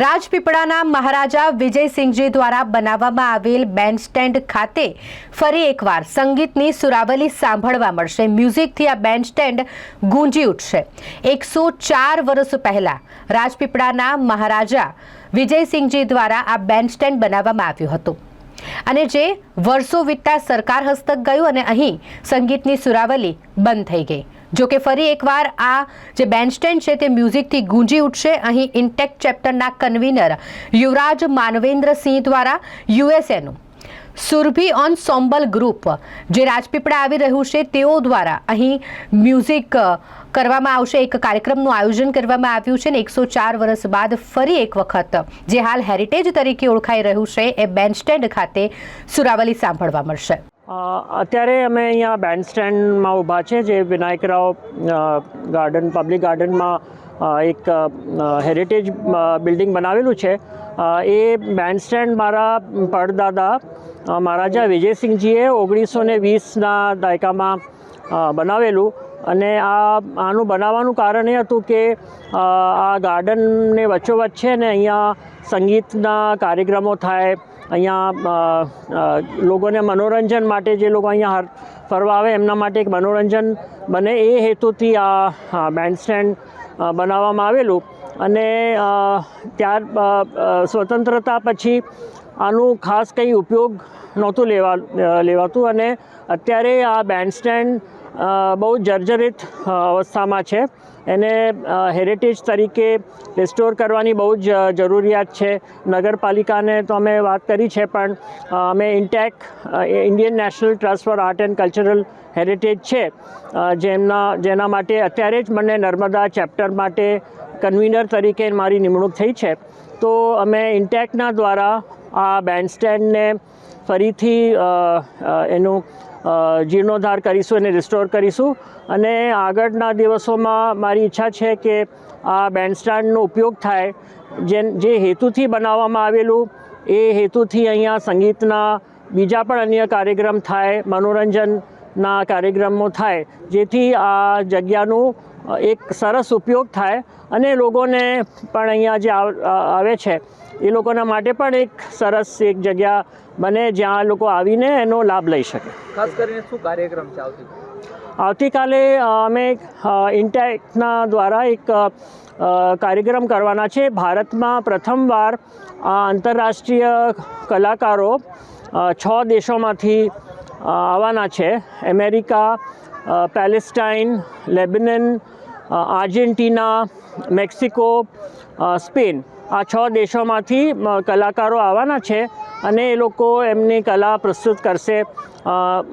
રાજપીપળાના મહારાજા વિજયસિંહજી દ્વારા બનાવવામાં આવેલ બેન્ડસ્ટેન્ડ ખાતે ફરી એકવાર સંગીતની સુરાવલી સાંભળવા મળશે। મ્યુઝિકથી આ બેન્ડસ્ટેન્ડ ગૂંજી ઉઠશે। 104 વર્ષ પહેલા રાજપીપળાના મહારાજા વિજયસિંહજી દ્વારા આ બેન્ડસ્ટેન્ડ બનાવવામાં આવ્યું હતું અને જે વર્ષો વીતતા સરકાર હસ્તક ગયું અને અહીં સંગીતની સુરાવલી બંધ થઈ ગઈ। જો કે ફરી એકવાર આ જે બેન્ડસ્ટેન્ડ છે તે મ્યુઝિકથી ગૂંજી ઉઠશે। અહીં ઇન્ટેક ચેપ્ટરના કન્વીનર યુવરાજ માનવેન્દ્રસિંહ દ્વારા યુએસએનું સુરભી ઓન્સોમ્બલ ગ્રુપ જે રાજપીપળા આવી રહ્યું છે તેઓ દ્વારા અહીં મ્યુઝિક કરવામાં આવશે। એક કાર્યક્રમનું આયોજન કરવામાં આવ્યું છે અને 104 વર્ષ બાદ ફરી એક વખત જે હાલ હેરિટેજ તરીકે ઓળખાઈ રહ્યું છે એ બેન્ડસ્ટેન્ડ ખાતે સુરાવલી સાંભળવા મળશે। અત્યારે અમે અહીંયા બેન્ડસ્ટેન્ડમાં ઊભા છે જે વિનાયકરાવ ગાર્ડન પબ્લિક ગાર્ડનમાં એક હેરિટેજ બિલ્ડિંગ બનાવેલું છે। એ બેન્ડસ્ટેન્ડ મારા પડદાદા મહારાજા વિજયસિંહજીએ 1920ના દાયકામાં બનાવેલું અને આનું બનાવવાનું કારણ એ હતું કે આ ગાર્ડનને વચ્ચોવચ્ચ છે ને અહીંયા સંગીતના કાર્યક્રમો થાય। અહીંયા લોકોને મનોરંજન માટે જે લોકો અહીંયા ફરવા આવે એમના માટે એક મનોરંજન બને એ હેતુથી આ બેન્ડસ્ટેન્ડ બનાવવામાં આવેલું અને સ્વતંત્રતા પછી આનું ખાસ કંઈ ઉપયોગ નહોતું લેવાતું અને અત્યારે આ બેન્ડસ્ટેન્ડ બહુ જર્જરિત અવસ્થામાં છે। એને હેરિટેજ તરીકે રિસ્ટોર કરવાની બહુ જ જરૂરિયાત છે। નગરપાલિકાને તો અમે વાત કરી છે પણ અમે INTACH Indian National Trust for Art and Cultural Heritage છે જેના માટે અત્યારે જ મને નર્મદા ચેપ્ટર માટે કન્વીનર તરીકે મારી નિમણૂક થઈ છે। તો અમે ઇન્ટેકના દ્વારા આ બેન્ડસ્ટેન્ડને ફરીથી એનું જીર્ણોદ્ધાર કરીશું અને રિસ્ટોર કરીશું અને આગળના દિવસોમાં મારી ઈચ્છા છે કે આ બેન્ડસ્ટેન્ડનો ઉપયોગ થાય। જે હેતુથી બનાવવામાં આવેલું એ હેતુથી અહીંયા સંગીતના બીજા પણ અન્ય કાર્યક્રમ થાય, મનોરંજનના કાર્યક્રમો થાય, જેથી આ જગ્યાનું એક સરસ ઉપયોગ થાય અને લોકોને પણ અહીંયા જે આવે છે એ લોકોના માટે પણ એક સરસ એક જગ્યા બને જ્યાં લોકો આવીને એનો લાભ લઈ શકે। ખાસ કરીને શું કાર્યક્રમ છે આવતીકાલે અમે ઇન્ટેકના દ્વારા એક કાર્યક્રમ કરવાના છે। ભારતમાં પ્રથમવાર આંતરરાષ્ટ્રીય કલાકારો 6 દેશોમાંથી આવવાના છે। America, Palestine, Lebanon, Argentina, Mexico, Spain આ 6 દેશોમાંથી કલાકારો આવવાના છે અને એ લોકો એમની કલા પ્રસ્તુત કરશે।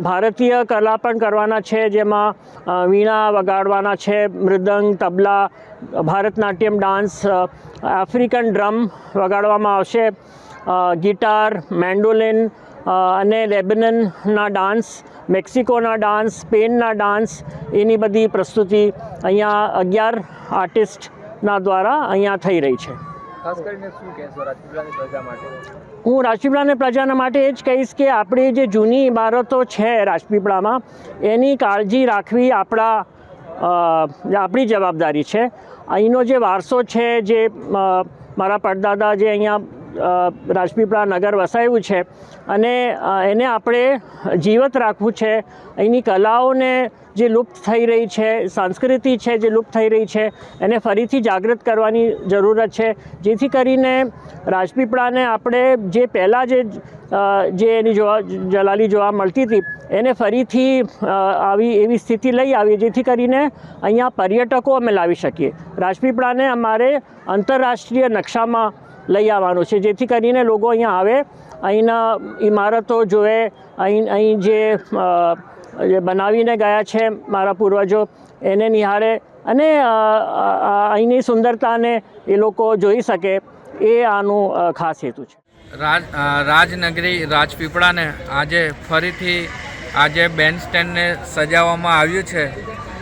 ભારતીય કલા પણ કરવાના છે જેમાં વીણા વગાડવાના છે, મૃદંગ, તબલા, ભારતનાટ્યમ ડાન્સ, આફ્રિકન ડ્રમ વગાડવામાં આવશે, ગિટાર, મેન્ડોલિન અને લેબનનના ડાન્સ, મેક્સિકોના ડાન્સ, સ્પેનના ડાન્સ એની બધી પ્રસ્તુતિ અહીંયા 11 આર્ટિસ્ટના દ્વારા અહીંયા થઈ રહી છે। ખાસ કરીને શું કહેશો રાજપીપળાની પ્રજા માટે? હું રાજપીપળાની પ્રજાના માટે એ જ કહીશ કે આપણી જે જૂની ઇમારતો છે રાજપીપળામાં એની કાળજી રાખવી આપણી જવાબદારી છે। અહીંનો જે વારસો છે જે મારા પડદાદા જે અહીંયા રાજપીપળા નગર વસાવ્યું છે અને એને આપણે જીવત રાખવું છે। અહીંની કલાઓને જે લુપ્ત થઈ રહી છે, સંસ્કૃતિ છે જે લુપ્ત થઈ રહી છે એને ફરીથી જાગૃત કરવાની જરૂરત છે જેથી કરીને રાજપીપળાને આપણે જે પહેલાં જે એની જલાલી જોવા મળતી હતી એને ફરીથી આવી એવી સ્થિતિ લઈ આવીએ જેથી કરીને અહીંયા પર્યટકો અમે લાવી શકીએ। રાજપીપળાને અમારે આંતરરાષ્ટ્રીય નકશામાં લઈ આવવાનું છે જેથી કરીને લોકો અહીંયા આવે, અહીંના ઇમારતો જોવે, અહીં જે બનાવીને ગયા છે મારા પૂર્વજો એને નિહાળે અને અહીંની સુંદરતાને એ લોકો જોઈ શકે એ આનું ખાસ હેતુ છે। રાજનગરી રાજપીપળાને આજે ફરીથી આજે બેન્ડસ્ટેન્ડને સજાવવામાં આવ્યું છે।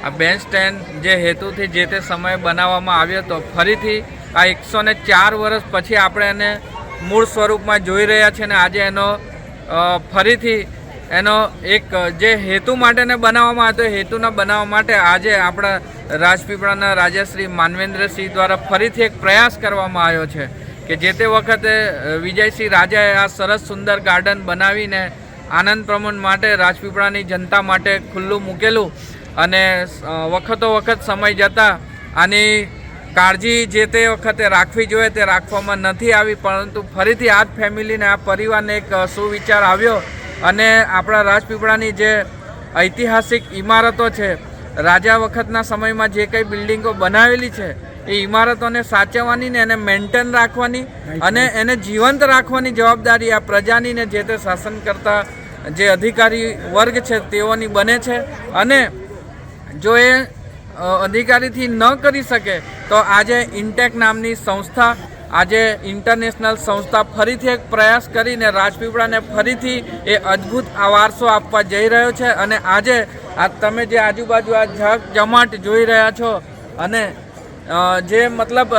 આ બેન્ડસ્ટેન્ડ જે હેતુથી જે તે સમયે બનાવવામાં આવ્યો હતો ફરીથી આ 104 વર્ષ પછી આપણે એને મૂળ સ્વરૂપમાં જોઈ રહ્યા છીએ અને આજે એનો ફરીથી એનો એક જે હેતુ માટેને બનાવવામાં આવ્યો હેતુના બનાવવા માટે આજે આપણા રાજપીપળાના રાજાશ્રી માનવેન્દ્રસિંહ દ્વારા ફરીથી એક પ્રયાસ કરવામાં આવ્યો છે કે જે તે વખતે વિજયસિંહ રાજાએ આ સરસ સુંદર ગાર્ડન બનાવીને આનંદ પ્રમોદ માટે રાજપીપળાની જનતા માટે ખુલ્લું મૂકેલું અને વખતો વખત સમય જતાં આની કાળજી જે તે વખતે રાખવી જોઈએ તે રાખવામાં નથી આવી, પરંતુ ફરીથી આ જ ફેમિલીને આ પરિવારને એક સુવિચાર આવ્યો અને આપણા રાજપીપળાની જે ઐતિહાસિક ઇમારતો છે, રાજા વખતના સમયમાં જે કંઈ બિલ્ડિંગો બનાવેલી છે એ ઇમારતોને સાચવવાની ને એને મેન્ટેન રાખવાની અને એને જીવંત રાખવાની જવાબદારી આ પ્રજાની ને જે તે શાસન કરતા જે અધિકારી વર્ગ છે તેઓની બને છે. અને જો એ અધિકારીથી ન કરી શકે તો આજે ઇન્ટેક નામની સંસ્થા, આજે ઇન્ટરનેશનલ સંસ્થા ફરીથી એક પ્રયાસ કરીને રાજપીપળાને ફરીથી એ અદ્ભુત આ વારસો આપવા જઈ રહ્યો છે. અને આજે આ તમે જે આજુબાજુ આ જમાટ જોઈ રહ્યા છો અને જે મતલબ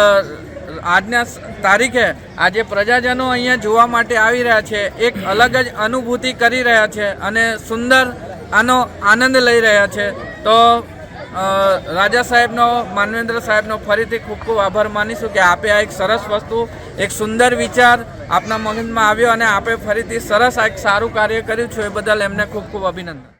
આજના તારીખે આજે પ્રજાજનો અહીંયા જોવા માટે આવી રહ્યા છે, એક અલગ જ અનુભૂતિ કરી રહ્યા છે અને સુંદર આનો આનંદ લઈ રહ્યા છે. તો રાજા સાહેબનો, માનવેન્દ્ર સાહેબનો ફરીથી ખૂબ ખૂબ આભાર માનીશું કે આપે આ એક સરસ વસ્તુ, એક સુંદર વિચાર આપના મગજમાં આવ્યો અને આપે ફરીથી સરસ આ એક સારું કાર્ય કર્યું છે, એ બદલ એમને ખૂબ ખૂબ અભિનંદન.